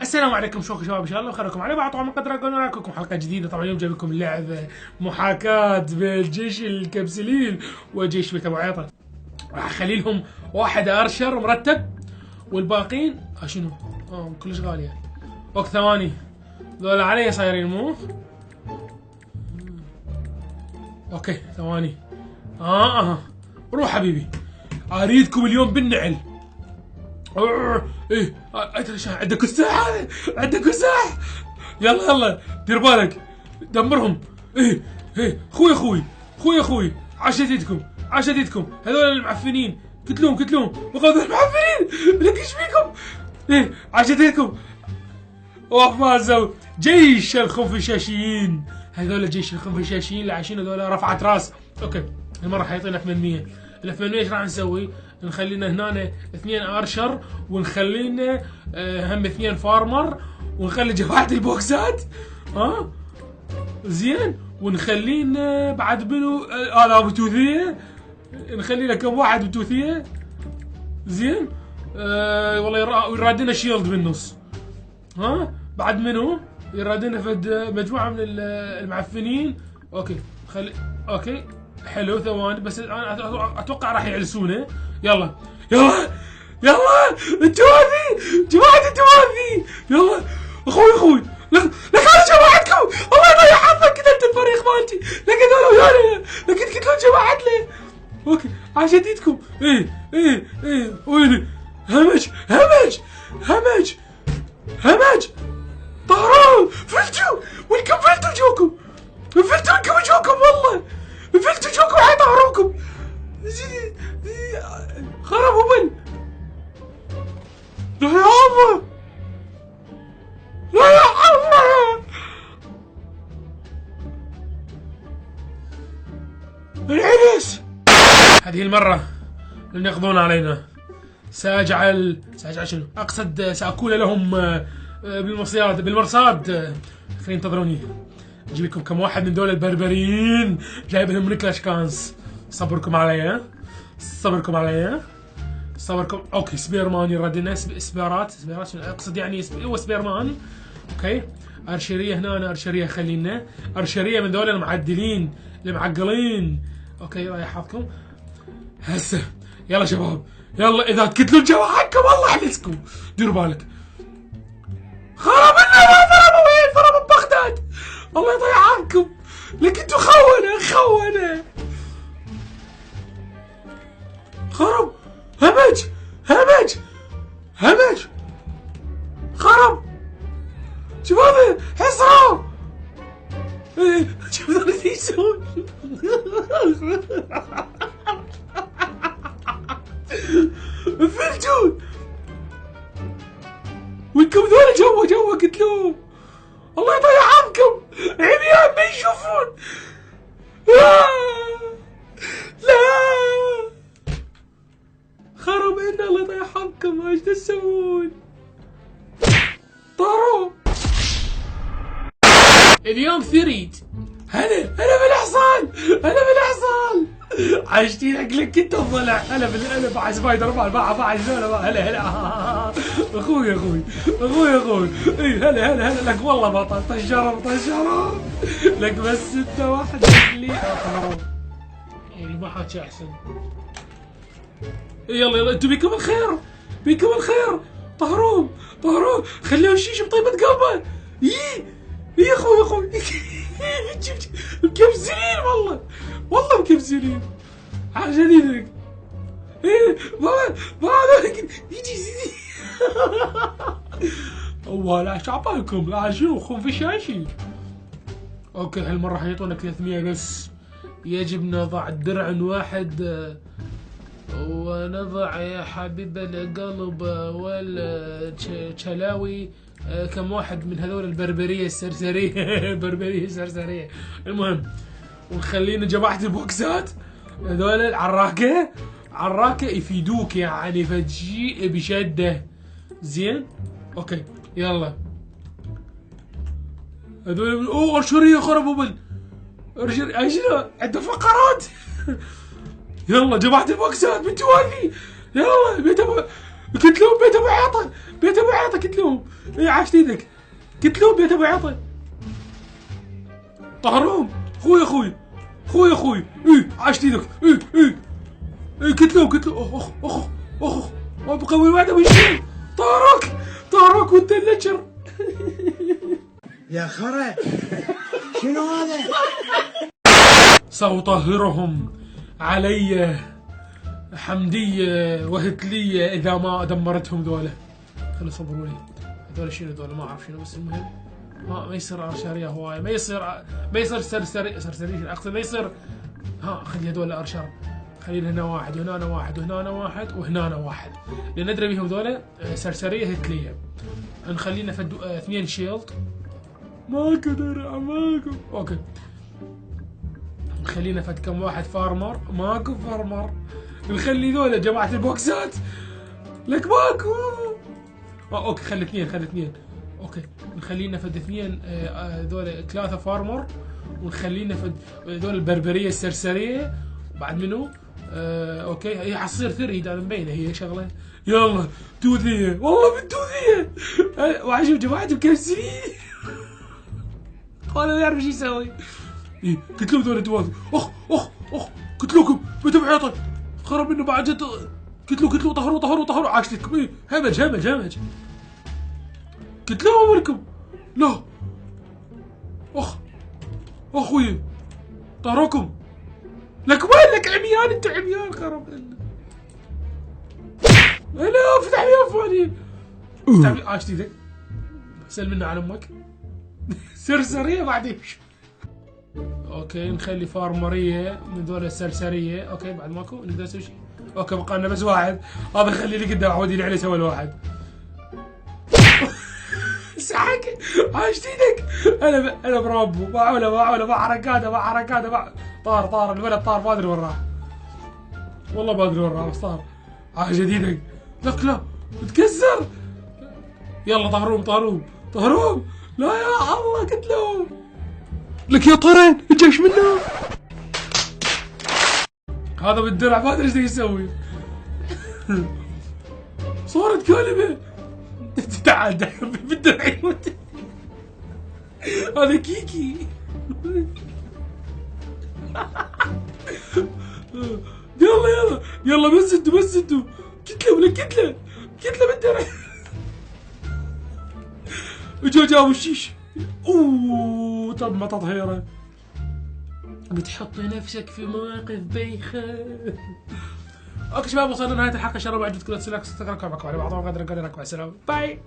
السلام عليكم، شلونكم شباب؟ ان شاء الله بخيركم على بعض. طبعا من قدر اكون معكم حلقه جديده. طبعا اليوم جايب لكم لعبه محاكاه بين جيش الكبسلين وجيش بيت ابو عيطه. راح اخلي لهم واحد ارشر مرتب والباقين شنو؟ كلش غاليه. وقت ثواني ذولا علي صايرين مو؟ اوكي ثواني. روح حبيبي، اريدكم اليوم بالنعل. ايه عندك الساح، هذا عندك الساح. يلا دير بالك دمرهم. ايه خوي عاش يديدكم هذول المعفنين. قتلوهم وغاض المعفنين. لك ايش فيكم؟ عاش يديدكم. فازوا جيش الخنفشاشيين. هذول جيش الخنفشاشيين اللي عايشين هذول رفعت راس. اوكي المره حيعطينا 800. ال 800 ايش راح نسوي؟ نخلينا هنا 2 ارشر، ونخلينا هم 2 فارمر، ونخلي جماعة البوكسات زين، ونخلينا بعد منو آلاف بتوثية، نخلينا كم واحد بتوثية زين. والله يرادنا شيلد بالنص. بعد منو يرادنا فد مجموعة من المعفنين. اوكي حلو. ثواني بس انا اتوقع راح يعلسونه. يلا التوافي جماعة التوافي. يلا اخوي لك هذا جماعتكم. الله يضيع حظك، قتلت الفريق مالتي. لك هذول ويانا، لك تقتلون جماعتنا. اوكي عاش يديدكم. ايه ويلي همج طهران. فلتوا ويلكم، فلتوا جوكم والله. فلتوا جوكم حيطهروكم. خربوا بل. لا يا الله العرس. هذه المرة لن يقضون علينا. سأجعل شنو؟ أقصد سأكون لهم بالمرصاد. خلينا انتظروني، أجيب لكم كم واحد من دول البربريين جايب لهم من كلاش كانس. صبركم علي. اوكي سبيرمان يردنا. سبيرات اقصد يعني هو سبيرمان. اوكي ارشريه هنا، ارشريه خلينا ارشريه من ذول المعدلين المعقلين. اوكي رايح حظكم هسه. يلا شباب يلا، اذا تقتلون جماعتكم والله احلسكم. ديروا بالك. خرب لنا ضربوا ببغداد. الله يضيع عنكم، لك انتو خونه خرب. همج خرب. شباب حصروا. شوف ذول ايش يسوون. فلتون وينكم ذول جوا قتلوهم. الله يضيع عنكم، عميان ما يشوفون. لا خرب عنا. الله يضيع عنكم، ايش تسوون؟ طاروا اليوم ثريد. هلا بالحصان. عايشتين عقلك انت وضلع. هلا مع سبايدر مان مع ذولا. هلا اخوي. اي هلا لك والله بطل. طشروا لك بس انت واحد اللي يعني ما حاكي احسن. يلا انتوا بيكم الخير. طهروهم خليهم شيش بطيبة قلبه. يا اخوي مكبسلين والله مكبسلين. عاش يديدك. ما هذولك يجي لا شعبالكم. لا شنو خنفشاشي. اوكي هالمرة حيعطونا 300 بس. يجب نضع درع واحد ونضع يا حبيب القلب والشلاوي كم واحد من هذول البربرية السرسرية. المهم ونخلينا جماعة البوكسات هذول العراكة يفيدوك يعني، فتجي بشدة زين. اوكي يلا هذول ارشرية خربوا بل ارشرية عنده فقرات. يلا جماعة البوكسات بالتوالي. يلا قتلوهم بيت ابو عيطه، بيت ابو عيطه قتلوهم. اي عاشت ايدك، قتلوهم بيت ابو عيطه. طهروهم. خوي اي عاشت ايدك. اي قتلوهم اخ ما بقى وين واحد ويشيل. طاروك وانت اللجر. يا خرا شنو هذا؟ سأطهرهم علي حمدية وهتلية إذا ما دمرتهم ذولا. خلوا صبروا لي. هذول شنو ذولا ما أعرف شنو، بس المهم ما يصير أرشارية هواية، ما يصير سرسري أقصد ما يصير. خلي هذول أرشار، خلينا هنا واحد وهنا واحد وهنا واحد وهنا واحد، لأن ندري بيهم ذولا سرسرية هتلية. نخلينا فد 2 شيلد. ماكو درع ماكو. اوكي نخلينا فد كم واحد فارمر. ماكو فارمر. نخلي ذولا جماعة البوكسات. لك ماكو. اوكي خلي 2 اوكي نخلينا فد 2 ذولا 3 فارمر، ونخلينا فد ذولا البربرية السرسرية. بعد منو اوكي هي حتصير ثري هذا مبينة هي شغلة. يلا توذية والله بالتوذية. وعشوف جماعة مكسرين. ولا ما يعرف ايش يسوي. قتلوه ذول الدواذي. اخ قتلوكم بيت بعيطه خرب منه بعد جد. قتلوه طهروا عاش لكم. همج قتلوهم لكم. لا اخ اخوي طهروكم. لك وين لك عميان انتوا عميان خرب لنا. لا فتح لي فاني. فتح لي عاش ايدك. سل منا على امك. سرسرية بعدين. اوكي نخلي فارمرية من ذول السرسرية. اوكي بعد ماكو نقدر نسوي شيء. اوكي بقى لنا بس واحد، هذا خلي لي قدام عودي عليه سوى الواحد. سحك عاشت ايدك. انا بربو ما عوله ما حركاته طار الولد طار ما ادري وين راح. والله ما ادري وين راح بس طار. عاشت ايدك. لك لا تكسر. يلا طهروهم. لا يا الله قتلوهم. لك يا طرين الجيش منه. هذا بالدرع ما ادري ايش يسوي. صارت كلمة. تعال بالدرع يموت. هذا كيكي. يلا بس انتوا كتلة بالدرع. جابوا الشيش. تم تطهيره. بتحط نفسك في مواقف بايخة. اوكي شباب وصلنا لنهاية الحلقة. ان شاء الله عجبتكم. لا تنسوا لايك وسبسكرايب. معكم على بعضهم غادر نقول لكم السلام باي.